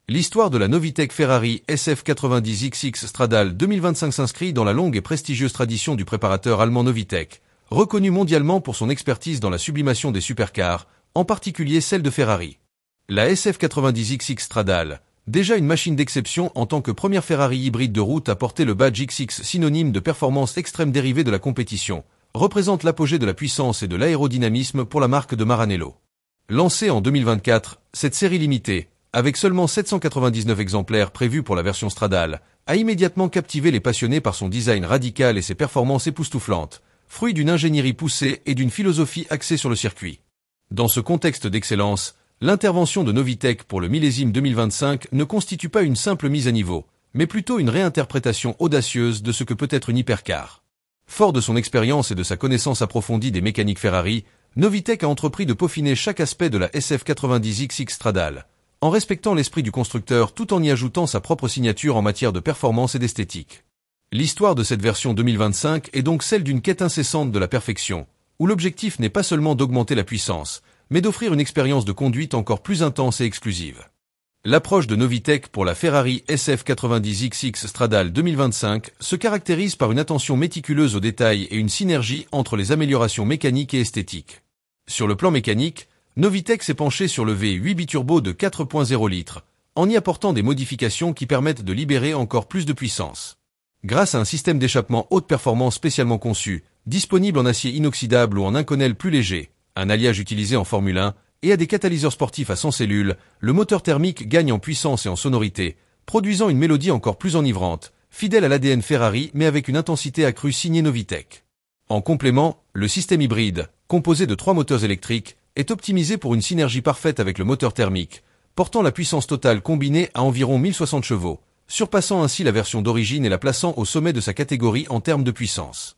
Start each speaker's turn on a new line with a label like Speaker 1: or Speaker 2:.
Speaker 1: L'histoire de la Novitec Ferrari SF90XX Stradale 2025 s'inscrit dans la longue et prestigieuse tradition du préparateur allemand Novitec, reconnu mondialement pour son expertise dans la sublimation des supercars, en particulier celle de Ferrari. La SF90XX Stradale, déjà une machine d'exception en tant que première Ferrari hybride de route à porter le badge XX synonyme de performance extrême dérivée de la compétition, représente l'apogée de la puissance et de l'aérodynamisme pour la marque de Maranello. Lancée en 2024, cette série limitée, avec seulement 799 exemplaires prévus pour la version Stradale, a immédiatement captivé les passionnés par son design radical et ses performances époustouflantes, fruit d'une ingénierie poussée et d'une philosophie axée sur le circuit. Dans ce contexte d'excellence, l'intervention de Novitec pour le millésime 2025 ne constitue pas une simple mise à niveau, mais plutôt une réinterprétation audacieuse de ce que peut être une hypercar. Fort de son expérience et de sa connaissance approfondie des mécaniques Ferrari, Novitec a entrepris de peaufiner chaque aspect de la SF90XX Stradale, en respectant l'esprit du constructeur tout en y ajoutant sa propre signature en matière de performance et d'esthétique. L'histoire de cette version 2025 est donc celle d'une quête incessante de la perfection, où l'objectif n'est pas seulement d'augmenter la puissance, mais d'offrir une expérience de conduite encore plus intense et exclusive. L'approche de Novitec pour la Ferrari SF90XX Stradale 2025 se caractérise par une attention méticuleuse aux détails et une synergie entre les améliorations mécaniques et esthétiques. Sur le plan mécanique, Novitec s'est penché sur le V8 biturbo de 4.0 litres, en y apportant des modifications qui permettent de libérer encore plus de puissance. Grâce à un système d'échappement haute performance spécialement conçu, disponible en acier inoxydable ou en inconel plus léger, un alliage utilisé en Formule 1, et à des catalyseurs sportifs à 100 cellules, le moteur thermique gagne en puissance et en sonorité, produisant une mélodie encore plus enivrante, fidèle à l'ADN Ferrari mais avec une intensité accrue signée Novitec. En complément, le système hybride, composé de 3 moteurs électriques, est optimisé pour une synergie parfaite avec le moteur thermique, portant la puissance totale combinée à environ 1060 chevaux, surpassant ainsi la version d'origine et la plaçant au sommet de sa catégorie en termes de puissance.